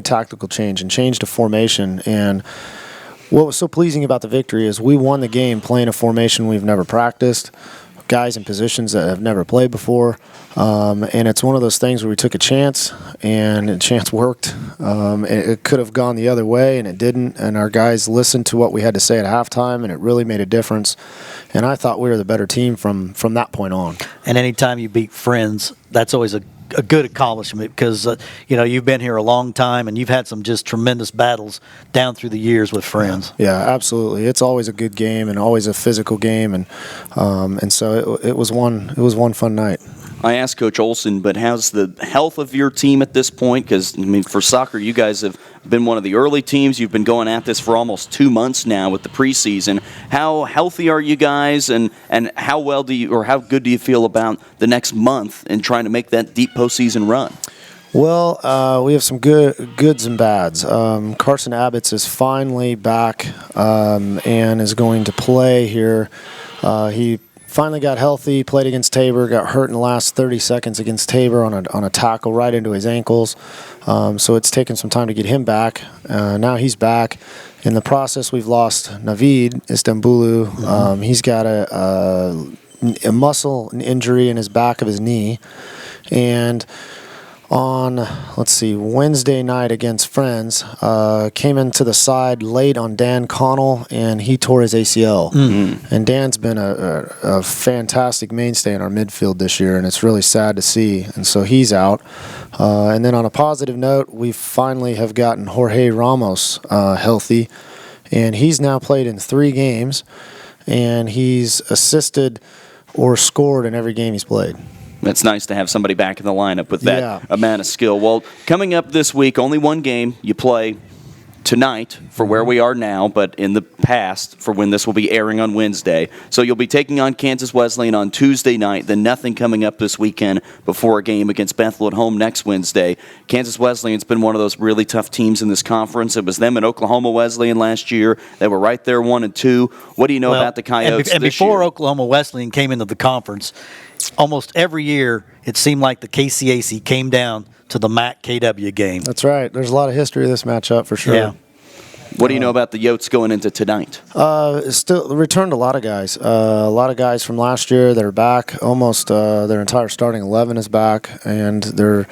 tactical change and changed a formation. And what was so pleasing about the victory is we won the game playing a formation we've never practiced, guys in positions that have never played before. And it's one of those things where we took a chance, and the chance worked. It could have gone the other way, and it didn't. And our guys listened to what we had to say at halftime, and it really made a difference. And I thought we were the better team from that point on. And anytime you beat Friends, that's always a good accomplishment because, you've been here a long time and you've had some just tremendous battles down through the years with Friends. Yeah, absolutely. It's always a good game and always a physical game. And so it was one fun night. I asked Coach Olson, but how's the health of your team at this point? Because, for soccer, you guys have been one of the early teams. You've been going at this for almost 2 months now with the preseason. How healthy are you guys, and how good do you feel about the next month in trying to make that deep postseason run? Well, we have some goods and bads. Carson Abbott's is finally back and is going to play here. He finally got healthy, played against Tabor, got hurt in the last 30 seconds against Tabor on a tackle right into his ankles. So it's taken some time to get him back. Now he's back. In the process, we've lost Navid Istanbulu. He's got a muscle injury in his back of his knee. And on, Wednesday night against Friends, came into the side late on Dan Connell, and he tore his ACL. Mm-hmm. And Dan's been a fantastic mainstay in our midfield this year, and it's really sad to see. And so he's out. And then on a positive note, we finally have gotten Jorge Ramos healthy, and he's now played in 3 games, and he's assisted or scored in every game he's played. It's nice to have somebody back in the lineup with that amount of skill. Well, coming up this week, only one game. You play tonight for where we are now, but in the past for when this will be airing on Wednesday. So you'll be taking on Kansas Wesleyan on Tuesday night, then nothing coming up this weekend before a game against Bethel at home next Wednesday. Kansas Wesleyan's been one of those really tough teams in this conference. It was them and Oklahoma Wesleyan last year. They were right there 1-2. What do you know about the Coyotes and this before year? Oklahoma Wesleyan came into the conference, almost every year it seemed like the KCAC came down to the MAC KW game. That's right. There's a lot of history of this matchup for sure. Yeah. What do you know about the Yotes going into tonight? Still returned a lot of guys. A lot of guys from last year that are back. Almost their entire starting 11 is back, and they're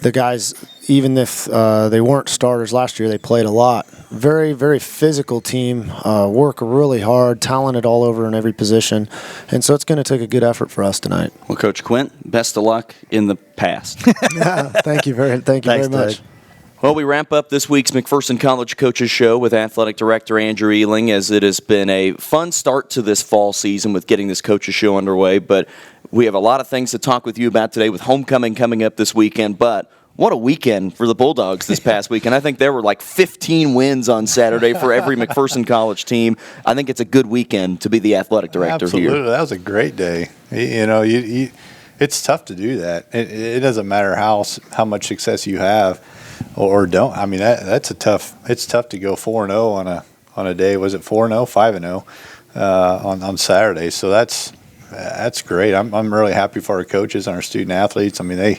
the guys. Even if they weren't starters last year, they played a lot. Very, very physical team. Work really hard, talented all over in every position, and so it's going to take a good effort for us tonight. Well, Coach Quint, best of luck in the past. Thank you very much. Well, we wrap up this week's McPherson College Coaches Show with Athletic Director Andrew Ealing, as it has been a fun start to this fall season with getting this Coaches Show underway. But we have a lot of things to talk with you about today with homecoming coming up this weekend. But what a weekend for the Bulldogs this past weekend. I think there were like 15 wins on Saturday for every McPherson College team. I think it's a good weekend to be the athletic director Absolutely. here. That was a great day. It's tough to do that. It doesn't matter how much success you have or don't. I mean, that's it's tough to go 4-0 on a day. Was it 4-0, 5-0 on Saturday? So that's great. I'm really happy for our coaches and our student athletes. I mean,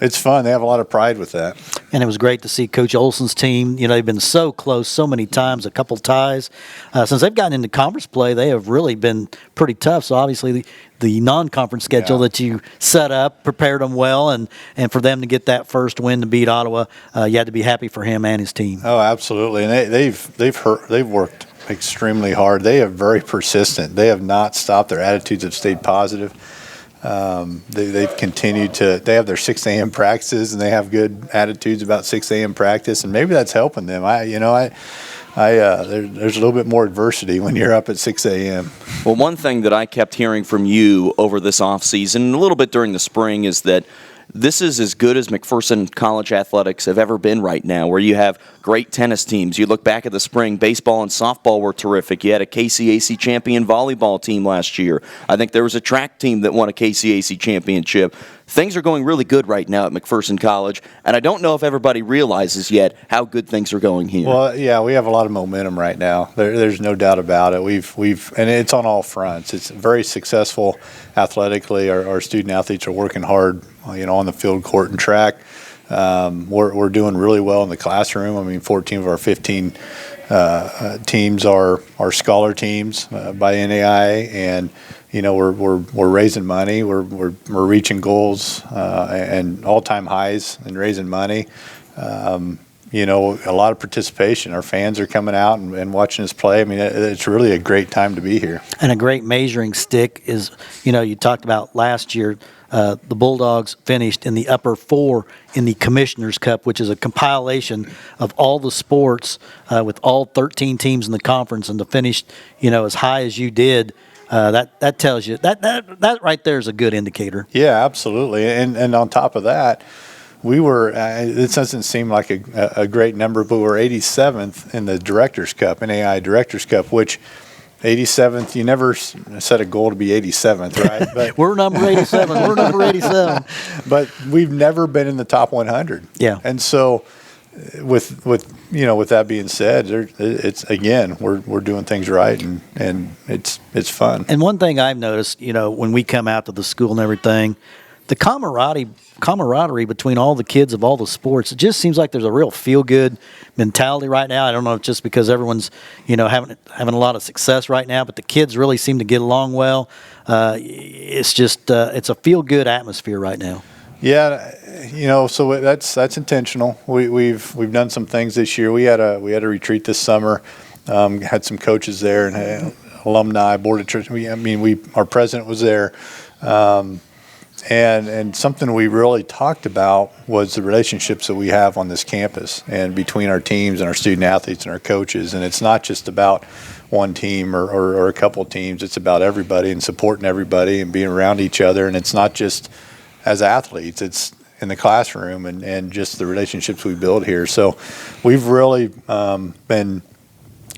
it's fun. They have a lot of pride with that. And it was great to see Coach Olson's team. They've been so close so many times, a couple ties. Since they've gotten into conference play, they have really been pretty tough. So obviously the non-conference schedule that you set up prepared them well, and for them to get that first win to beat Ottawa, you had to be happy for him and his team. Oh, absolutely. And they've worked extremely hard. They are very persistent. They have not stopped. Their attitudes have stayed positive. They've continued they have their 6 a.m. practices, and they have good attitudes about 6 a.m. practice, and maybe that's helping them. There's a little bit more adversity when you're up at 6 a.m. Well, one thing that I kept hearing from you over this offseason and a little bit during the spring is that this is as good as McPherson College athletics have ever been right now, where you have great tennis teams. You look back at the spring, baseball and softball were terrific. You had a KCAC champion volleyball team last year. I think there was a track team that won a KCAC championship. things are going really good right now at McPherson College, and I don't know if everybody realizes yet how good things are going here. Well, yeah, we have a lot of momentum right now. There's no doubt about it. And it's on all fronts. It's very successful athletically. Our student athletes are working hard, on the field, court, and track. We're doing really well in the classroom. I mean, 14 of our 15 teams are scholar teams by NAIA, and we're raising money. We're reaching goals and all-time highs in raising money. A lot of participation. Our fans are coming out and watching us play. I mean, it's really a great time to be here. And a great measuring stick is, you talked about last year, the Bulldogs finished in the upper 4 in the Commissioner's Cup, which is a compilation of all the sports with all 13 teams in the conference, and to finish, as high as you did. That tells you that right there is a good indicator. Yeah, absolutely. And on top of that, we were. This doesn't seem like a great number, but we're 87th in the Directors Cup, NAI Directors Cup, which 87th. You never set a goal to be 87th, right? But we're number 87. We're number 87. But we've never been in the top 100. Yeah. And so, with that being said, it's again we're doing things right, and it's fun. And one thing I've noticed, when we come out to the school and everything, the camaraderie between all the kids of all the sports, it just seems like there's a real feel-good mentality right now. I don't know if just because everyone's having a lot of success right now, but the kids really seem to get along well. It's just it's a feel-good atmosphere right now. Yeah, so that's intentional. We've done some things this year. We had a retreat this summer. Had some coaches there and alumni, board of trustees. Our president was there, and something we really talked about was the relationships that we have on this campus and between our teams and our student athletes and our coaches. And it's not just about one team or a couple teams. It's about everybody and supporting everybody and being around each other. And it's not just as athletes, it's in the classroom and just the relationships we build here. So we've really been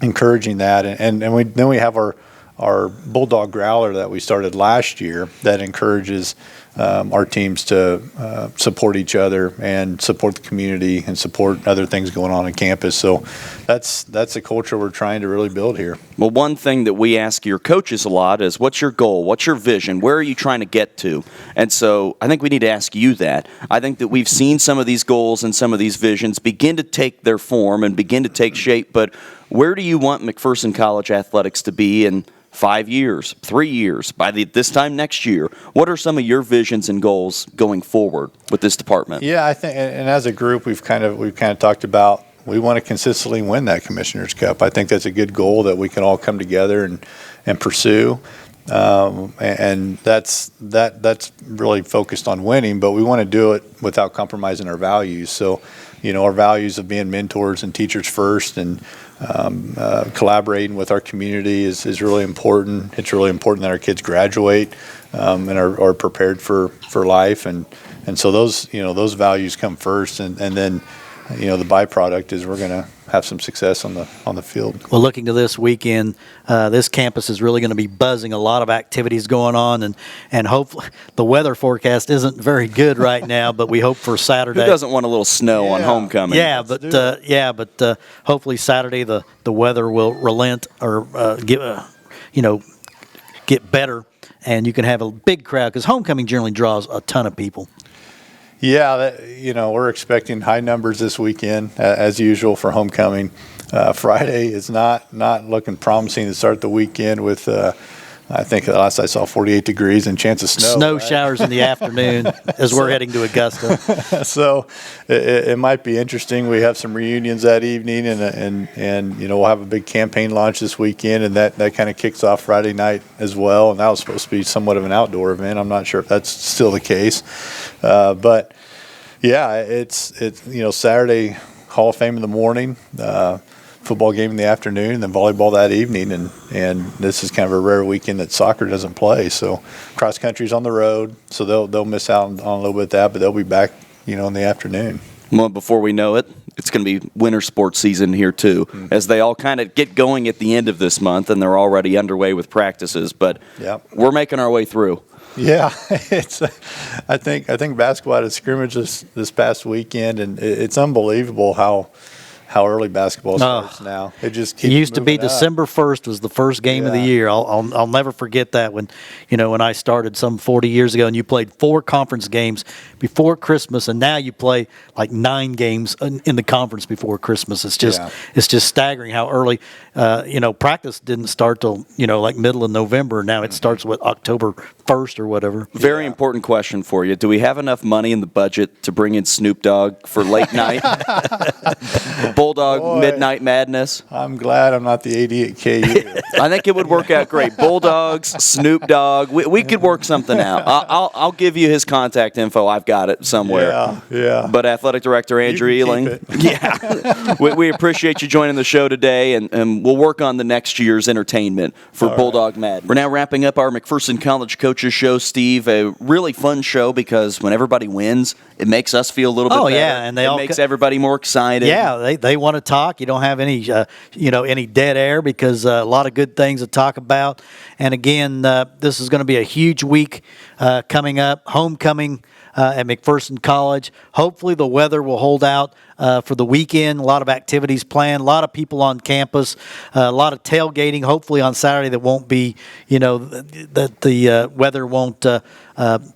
encouraging that. And then we have our Bulldog Growler that we started last year that encourages our teams to support each other and support the community and support other things going on campus. So that's a culture we're trying to really build here. Well, one thing that we ask your coaches a lot is, what's your goal? What's your vision? Where are you trying to get to? And so I think we need to ask you that. I think that we've seen some of these goals and some of these visions begin to take their form and begin to take shape, but where do you want McPherson College athletics to be in 5 years, 3 years, by this time next year? What are some of your visions and goals going forward with this department? Yeah, I think, and as a group, we've kind of talked about we want to consistently win that Commissioner's Cup. I think that's a good goal that we can all come together and pursue. And that's really focused on winning, but we want to do it without compromising our values. So, our values of being mentors and teachers first, and collaborating with our community is really important. It's really important that our kids graduate and are prepared for life, and so those values come first, and then the byproduct is we're going to have some success on the field. Well, looking to this weekend, this campus is really going to be buzzing. A lot of activities going on, and hopefully the weather forecast isn't very good right now, but we hope for Saturday. Who doesn't want a little snow on homecoming? Yeah, but hopefully Saturday the weather will relent or get better, and you can have a big crowd because homecoming generally draws a ton of people. Yeah, we're expecting high numbers this weekend, as usual for homecoming. Friday is not looking promising to start the weekend with, I think the last I saw, 48 degrees and chance of snow. Snow showers in the afternoon as we're heading to Augusta. So it might be interesting. We have some reunions that evening, and we'll have a big campaign launch this weekend, and that kind of kicks off Friday night as well. And that was supposed to be somewhat of an outdoor event. I'm not sure if that's still the case, but yeah, it's Saturday Hall of Fame in the morning. Football game in the afternoon, and then volleyball that evening, and this is kind of a rare weekend that soccer doesn't play. So cross country's on the road, so they'll miss out on a little bit of that, but they'll be back, in the afternoon. Well, before we know it, it's going to be winter sports season here too, as they all kind of get going at the end of this month, and they're already underway with practices. But we're making our way through. Yeah, it's. I think basketball had a scrimmage this past weekend, and it's unbelievable how early basketball starts now. It just keeps It used to be moving up. December 1st was the first game of the Yeah. year. I'll never forget that when I started some 40 years ago, and you played 4 conference games before Christmas, and now you play like 9 games in the conference before Christmas. It's just staggering how early. Practice didn't start till like middle of November. Now it starts with October 1st or whatever. Very important question for you. Do we have enough money in the budget to bring in Snoop Dogg for late night? Bulldog Boy. Midnight Madness? I'm glad I'm not the AD at KU. I think it would work out great. Bulldogs, Snoop Dogg. We could work something out. I'll give you his contact info. I've got it somewhere. Yeah. But Athletic Director Andrew You can Ealing. keep Yeah. we appreciate you joining the show today, and we'll work on the next year's entertainment for Bulldog Madness. We're now wrapping up our McPherson College Coaches Show, Steve. A really fun show because when everybody wins, it makes us feel a little bit better. Yeah, and it makes everybody more excited. Yeah, they want to talk. You don't have any any dead air because a lot of good things to talk about. And again, this is going to be a huge week coming up. Homecoming at McPherson College. Hopefully the weather will hold out for the weekend. A lot of activities planned. A lot of people on campus. A lot of tailgating. Hopefully on Saturday that won't be that the weather won't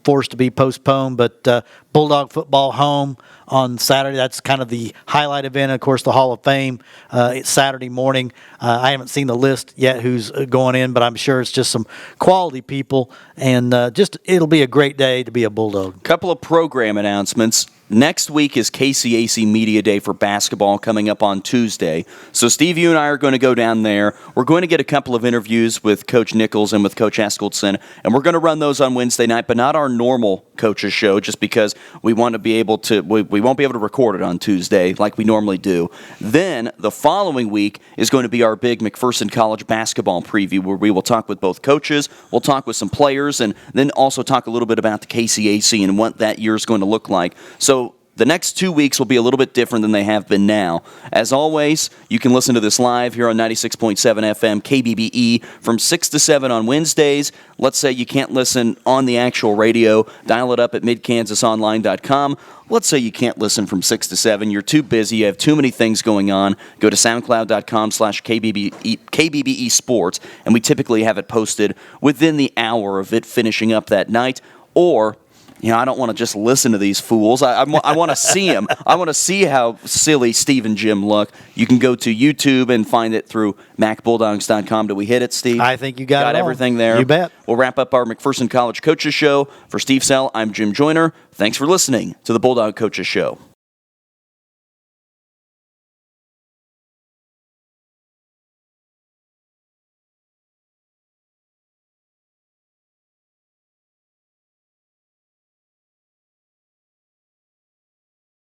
forced to be postponed. But Bulldog football home on Saturday. That's kind of the highlight event. Of course, the Hall of Fame. It's Saturday morning. I haven't seen the list yet who's going in, but I'm sure it's just some quality people. And it'll be a great day to be a Bulldog. Couple of program announcements. Next week is KCAC Media Day for basketball coming up on Tuesday. So, Steve, you and I are going to go down there. We're going to get a couple of interviews with Coach Nichols and with Coach Eskelson, and we're going to run those on Wednesday night, but not our normal coaches show, just because we want to be able to, we won't be able to record it on Tuesday like we normally do. Then, the following week is going to be our big McPherson College basketball preview, where we will talk with both coaches, we'll talk with some players, and then also talk a little bit about the KCAC and what that year is going to look like. So, the next 2 weeks will be a little bit different than they have been now. As always, you can listen to this live here on 96.7 FM KBBE from 6 to 7 on Wednesdays. Let's say you can't listen on the actual radio. Dial it up at midkansasonline.com. Let's say you can't listen from 6 to 7. You're too busy. You have too many things going on. Go to soundcloud.com/KBBE Sports, and we typically have it posted within the hour of it finishing up that night. Or I don't want to just listen to these fools. I want to see them. I want to see how silly Steve and Jim look. You can go to YouTube and find it through MacBulldogs.com. Do we hit it, Steve? I think you got it all. Everything there. You bet. We'll wrap up our McPherson College Coaches Show. For Steve Sell, I'm Jim Joyner. Thanks for listening to the Bulldog Coaches Show.